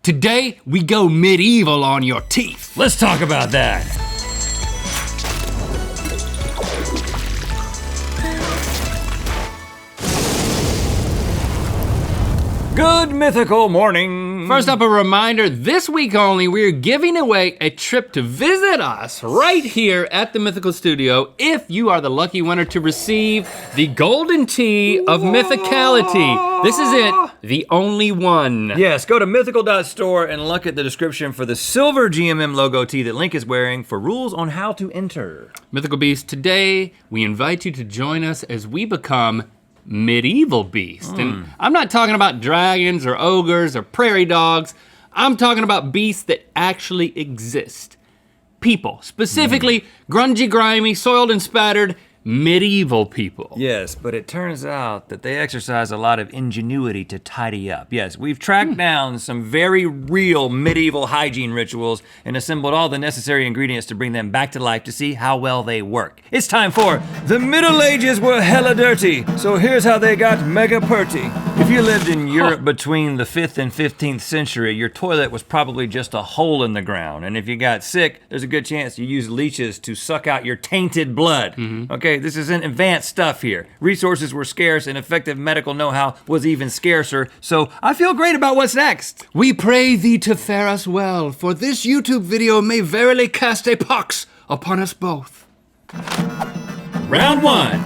Today, we go medieval on your teeth. Let's talk about that. Good mythical morning. First up, a reminder, this week only, we're giving away a trip to visit us right here at the Mythical Studio if you are the lucky winner to receive the golden tea of mythicality. This is it, the only one. Yes, go to mythical.store and look at the description for the silver GMM logo tee that Link is wearing for rules on how to enter. Mythical Beast, today we invite you to join us as we become medieval beasts. And I'm not talking about dragons or ogres or prairie dogs. I'm talking about beasts that actually exist. People, specifically grungy, grimy, soiled and spattered medieval people. Yes, but it turns out that they exercise a lot of ingenuity to tidy up. Yes, we've tracked down some very real medieval hygiene rituals and assembled all the necessary ingredients to bring them back to life to see how well they work. It's time for The Middle Ages Were Hella Dirty, so here's how they got mega purty. If you lived in Europe between the 5th and 15th century, your toilet was probably just a hole in the ground. And if you got sick, there's a good chance you used leeches to suck out your tainted blood. Okay, this isn't advanced stuff here. Resources were scarce and effective medical know-how was even scarcer, so I feel great about what's next. We pray thee to fare us well, for this YouTube video may verily cast a pox upon us both. Round one.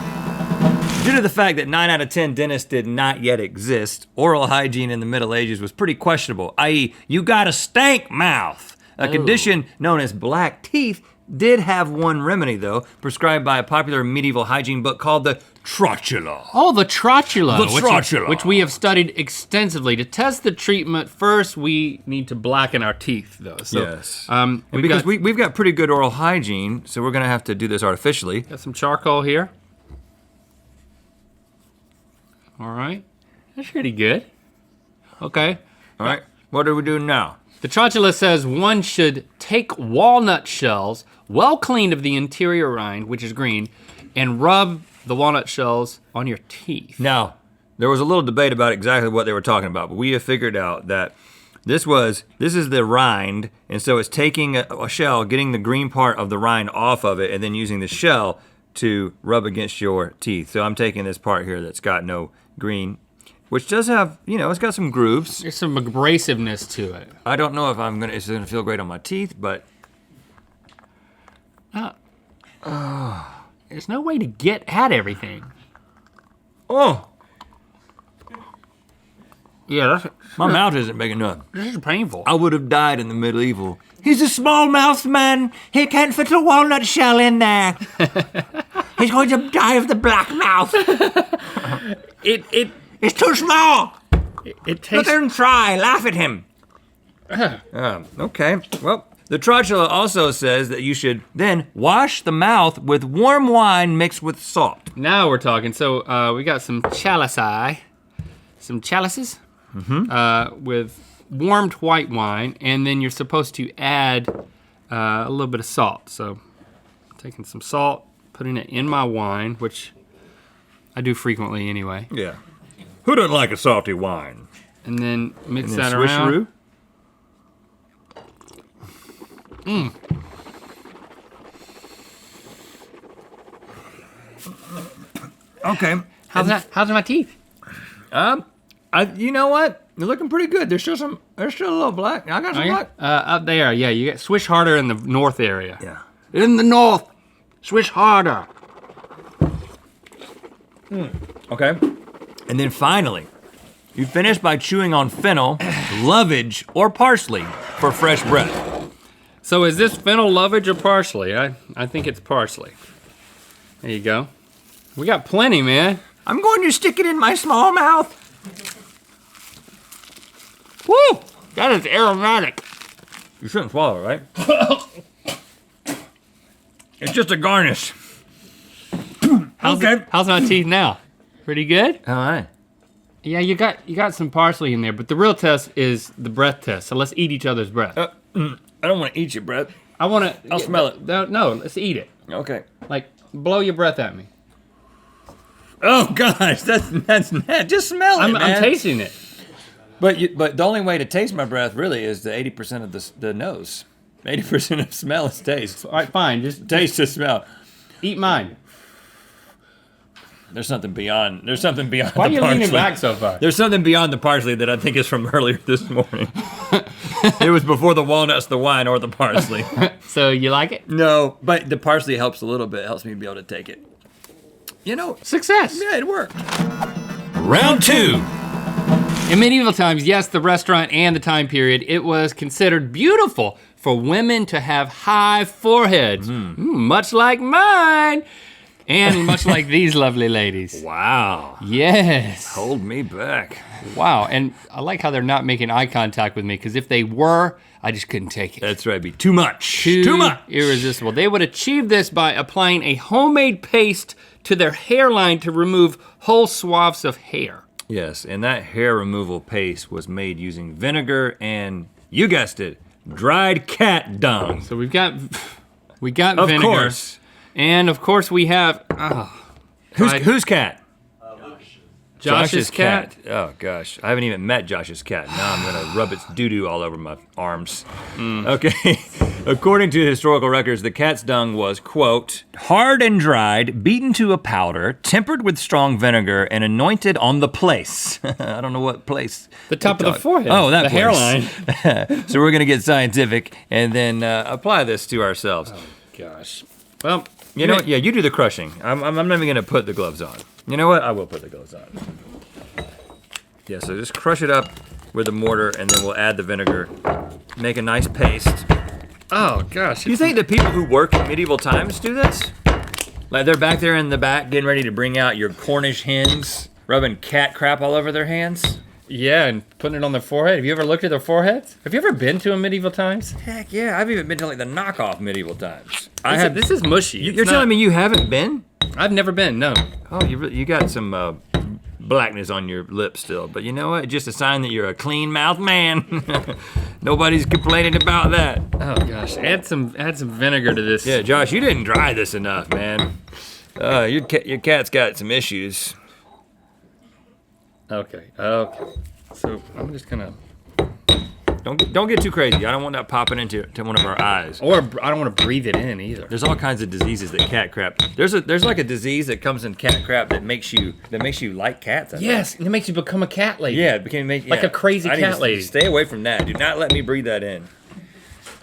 Due to the fact that 9 out of 10 dentists did not yet exist, oral hygiene in the Middle Ages was pretty questionable, i.e. you got a stank mouth. A condition known as black teeth did have one remedy though, prescribed by a popular medieval hygiene book called the Trotula. Oh, the Trotula. The Trotula. Which we have studied extensively. To test the treatment, first we need to blacken our teeth though. So, yes, and because we've got pretty good oral hygiene, so we're gonna have to do this artificially. Got some charcoal here. All right, that's pretty good. Okay. All right, what do we do now? The Trotula says one should take walnut shells, well cleaned of the interior rind, which is green, and rub the walnut shells on your teeth. Now, there was a little debate about exactly what they were talking about, but we have figured out that this is the rind, and so it's taking a shell, getting the green part of the rind off of it, and then using the shell to rub against your teeth. So I'm taking this part here that's got no green, which does have, it's got some grooves. There's some abrasiveness to it. I don't know if it's gonna feel great on my teeth, but. There's no way to get at everything. Oh. Yeah, My mouth isn't big enough. this is painful. I would have died in the medieval. He's a small-mouthed man. He can't fit a walnut shell in there. He's going to die of the black mouth. It's too small. It tastes. Look there and try. Laugh at him. Okay. Well, the Trotula also says that you should then wash the mouth with warm wine mixed with salt. Now we're talking. So we got some chalices, with warmed white wine, and then you're supposed to add a little bit of salt. So taking some salt, putting it in my wine, which I do frequently anyway. Yeah. Who doesn't like a salty wine? And then mix And then that around. Okay. How's my teeth? You know what? They're looking pretty good. There's still a little black. I got some black. Up there, yeah. You get swish harder in the north area. Yeah. In the north, swish harder. Okay. And then finally, you finish by chewing on fennel, lovage, or parsley for fresh breath. So is this fennel, lovage, or parsley? I think it's parsley. There you go. We got plenty, man. I'm going to stick it in my small mouth. Woo! That is aromatic. You shouldn't swallow, right? It's just a garnish. How's my teeth now? Pretty good? All right. Yeah, you got some parsley in there, but the real test is the breath test. So let's eat each other's breath. I don't want to eat your breath. I'll smell it. No, let's eat it. Okay. Like, blow your breath at me. Oh gosh, that's just smell it, man. I'm tasting it. But the only way to taste my breath really is the 80% of the nose. 80% of smell is taste. All right, fine. Just Taste to smell. eat mine. There's something beyond. There's something beyond. Why are the you parsley. leaning back so far? There's something beyond the parsley that I think is from earlier this morning. It was before the walnuts, the wine, or the parsley. So you like it? No, but the parsley helps a little bit. Helps me be able to take it. You know, Success. yeah, it worked. Round 2. In medieval times, yes, the restaurant and the time period, it was considered beautiful for women to have high foreheads, much like mine, and much like these lovely ladies. Wow. Yes. Hold me back. Wow, and I like how they're not making eye contact with me, because if they were, I just couldn't take it. That's right. It'd be too much. Too much. Irresistible. They would achieve this by applying a homemade paste to their hairline to remove whole swaths of hair. Yes, and that hair removal paste was made using vinegar and, you guessed it, dried cat dung. So we got Of vinegar. course. And of course we have Whose cat? Josh's cat. Oh gosh, I haven't even met Josh's cat. Now I'm gonna rub its doo-doo all over my arms. Okay, according to historical records, the cat's dung was, quote, hard and dried, beaten to a powder, tempered with strong vinegar, and anointed on the place. I don't know what place. The top of the forehead. Oh, that the place. hairline. So we're gonna get scientific and then apply this to ourselves. Gosh. Well, You know what? Yeah, you do the crushing. I'm not even gonna put the gloves on. You know what? I will put the gloves on. Yeah, so just crush it up with a mortar and then we'll add the vinegar. Make a nice paste. Oh gosh. Do you think the people who work in medieval times do this? Like they're back there in the back getting ready to bring out your Cornish hens, rubbing cat crap all over their hands? Yeah, and putting it on their forehead. Have you ever looked at their foreheads? Have you ever been to a medieval times? Heck yeah, I've even been to like the knockoff medieval times. This is mushy. You're telling me you haven't been? I've never been, no. Oh, you got some blackness on your lips still, but you know what? Just a sign that you're a clean-mouthed man. Nobody's complaining about that. Oh gosh, add some vinegar to this. Yeah, Josh, you didn't dry this enough, man. Your cat's got some issues. Okay. So I'm just gonna. Don't get too crazy. I don't want that popping into one of our eyes. Or I don't want to breathe it in either. There's all kinds of diseases that cat crap. There's like a disease that comes in cat crap that makes you like cats. I think. Yes, and it makes you become a cat lady. Yeah, it became Like a crazy I need cat to lady. Stay away from that. Do not let me breathe that in.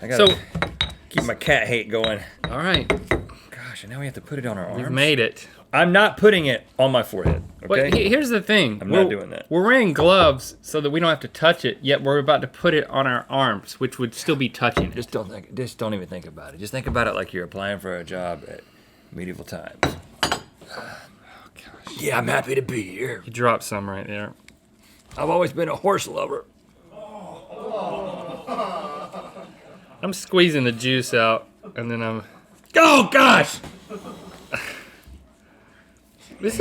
I gotta keep my cat hate going. All right, Gosh, and now we have to put it on our we've arms. made it. I'm not putting it on my forehead. Okay. But here's the thing. I'm not doing that. We're wearing gloves so that we don't have to touch it, yet we're about to put it on our arms, which would still be touching it. Just don't even think about it. Just think about it like you're applying for a job at medieval times. Yeah, I'm happy to be here. You dropped some right there. I've always been a horse lover. I'm squeezing the juice out, and then I'm. Oh gosh! There's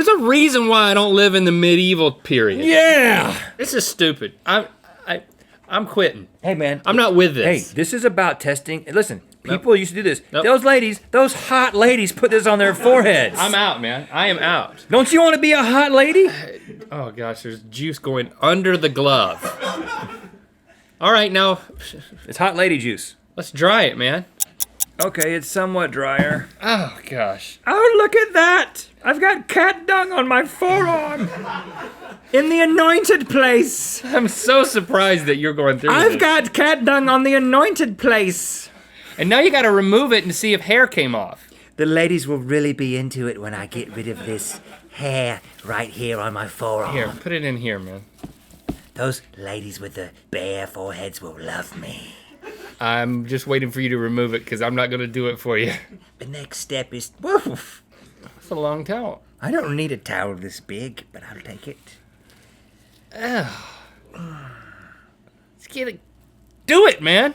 a reason why I don't live in the medieval period. Yeah! This is stupid. I'm quitting. Hey man. I'm not with Hey, this. this is about testing. Listen, people used to do this. Nope. Those hot ladies put this on their foreheads. I'm out, man. I am out. Don't you want to be a hot lady? Oh gosh, there's juice going under the glove. All right, now It's hot lady juice. let's dry it, man. Okay, it's somewhat drier. Oh gosh. Oh, look at that! I've got cat dung on my forearm. In the anointed place. I'm so surprised that you're going through this. I've got cat dung on the anointed place. And now you got to remove it and see if hair came off. The ladies will really be into it when I get rid of this hair right here on my forearm. Here, put it in here, man. Those ladies with the bare foreheads will love me. I'm just waiting for you to remove it because I'm not going to do it for you. The next step is... Woof! It's a long towel. I don't need a towel this big, but I'll take it. Let's get it. Do it, man.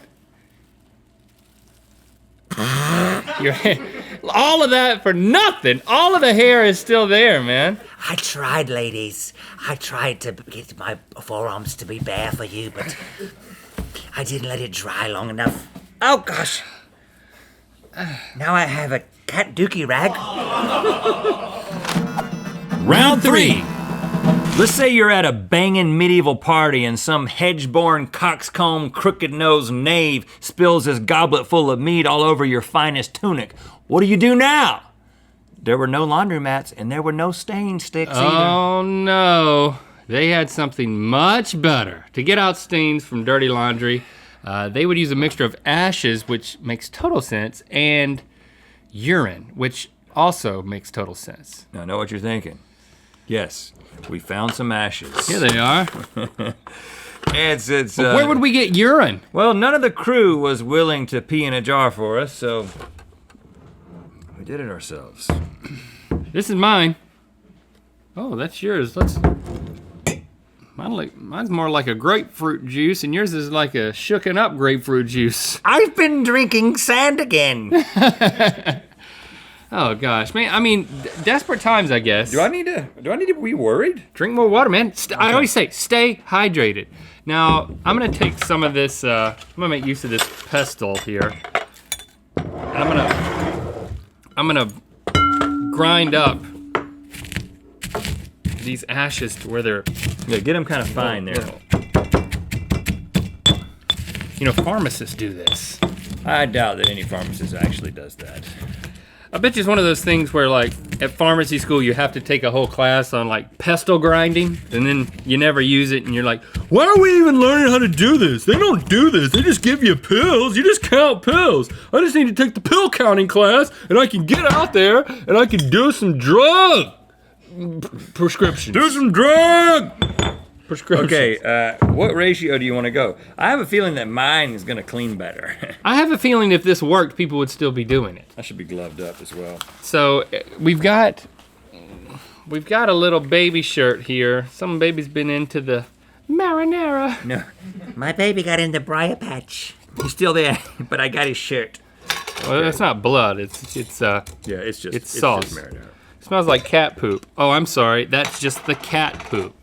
All of that for nothing. All of the hair is still there, man. I tried, ladies. I tried to get my forearms to be bare for you, but I didn't let it dry long enough. Oh, gosh. Now I have a cat dookie rag. Round 3. Let's say you're at a banging medieval party and some hedge-born, coxcomb, crooked-nosed knave spills his goblet full of mead all over your finest tunic. What do you do now? There were no laundromats and there were no stain sticks either. Oh no, they had something much better. To get out stains from dirty laundry, they would use a mixture of ashes, which makes total sense, and urine, which also makes total sense. Now, I know what you're thinking. Yes, we found some ashes. Here they are. It's Where would we get urine? Well, none of the crew was willing to pee in a jar for us, so we did it ourselves. This is mine. Oh, that's yours. Mine's more like a grapefruit juice, and yours is like a shooken up grapefruit juice. I've been drinking sand again. Oh gosh, man. I mean, desperate times, I guess. Do I need to be worried? Drink more water, man. I always say, stay hydrated. Now, I'm gonna take some of this, I'm gonna make use of this pestle here. And I'm gonna grind up these ashes to where they're, Yeah, get them kind of fine there. you know, pharmacists do this. I doubt that any pharmacist actually does that. I bet you it's one of those things where, like, at pharmacy school, you have to take a whole class on, like, pestle grinding, and then you never use it, and you're like, why are we even learning how to do this? They don't do this. They just give you pills. You just count pills. I just need to take the pill counting class, and I can get out there, and I can do some drug prescriptions. Do some drug! Prescriptions. Okay, what ratio do you want to go? I have a feeling that mine is gonna clean better. I have a feeling if this worked, people would still be doing it. I should be gloved up as well. So we've got a little baby shirt here. Some baby's been into the marinara. No, My baby got in the briar patch. he's still there, but I got his shirt. Well, it's not blood. It's Yeah, it's sauce. just marinara. smells like cat poop. Oh, I'm sorry. That's just the cat poop.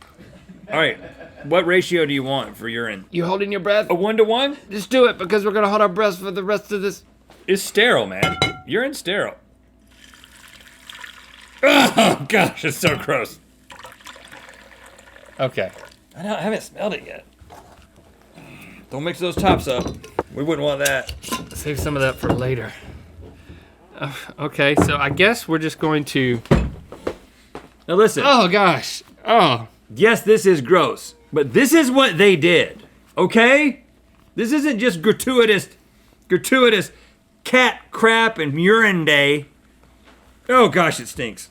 All right, what ratio do you want for urine? You holding your breath? A 1-to-1? Just do it because we're gonna hold our breaths for the rest of this. It's sterile, man. Urine's sterile. Oh gosh, it's so gross. Okay. I haven't smelled it yet. Don't mix those tops up. We wouldn't want that. Save some of that for later. Okay, so I guess we're just going to. Now listen. Oh gosh. Oh. Yes, this is gross, but this is what they did, okay? This isn't just gratuitous cat crap and urine day. Oh gosh, it stinks.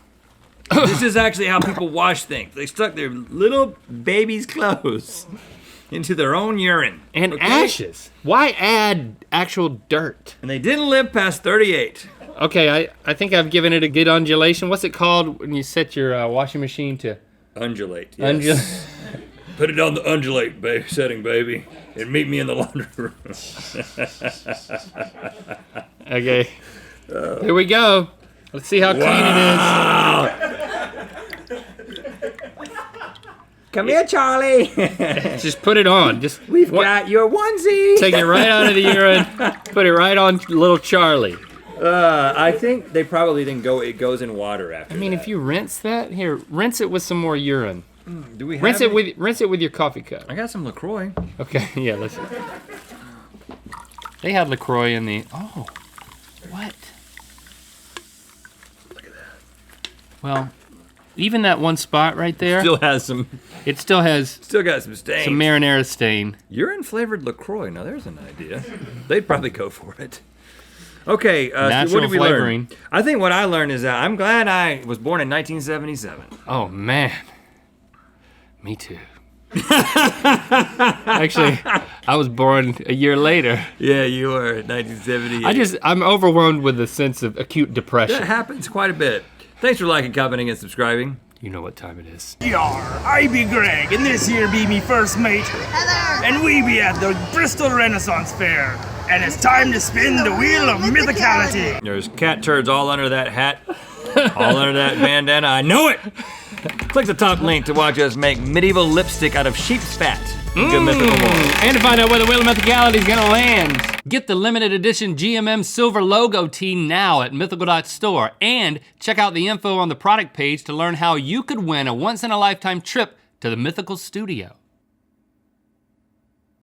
This is actually how people wash things. They stuck their little baby's clothes into their own urine. And okay? ashes. Why add actual dirt? And they didn't live past 38. Okay, I think I've given it a good undulation. What's it called when you set your washing machine to Undulate. Yes. Put it on the undulate setting, baby, and meet me in the laundry room. Okay. Here we go. Let's see how clean Come here, Charlie. it is. Just put it on. Just We've got your onesie. take it right out of the urine. Put it right on little Charlie. I think they probably didn't go. It goes in water after. I mean, if you rinse that, here, rinse it with some more urine. do we have Rinse it any- with your coffee cup. I got some LaCroix. Okay, yeah, listen. They had LaCroix in the. Oh, what? Look at that. Well, even that one spot right there, Still has some. it still has Still got some stains. some marinara stain. Urine flavored LaCroix. Now there's an idea. They'd probably go for it. Okay, so what Natural did we flavoring. learn? I think what I learned is that I'm glad I was born in 1977. Oh man, me too. Actually, I was born a year later. Yeah, you were 1978. I'm overwhelmed with a sense of acute depression. That happens quite a bit. Thanks for liking, commenting, and subscribing. You know what time it is. Yar, I be Greg, and this here be me first mate. Hello. And we be at the Bristol Renaissance Fair. And it's time to spin the wheel of mythicality. There's cat turds all under that hat, all under that bandana. I know it! Click the top link to watch us make medieval lipstick out of sheep's fat. Good Mythical more. And to find out where the Wheel of Mythicality is gonna land. Get the limited edition GMM silver logo tee now at mythical.store. And check out the info on the product page to learn how you could win a once-in-a-lifetime trip to the Mythical studio.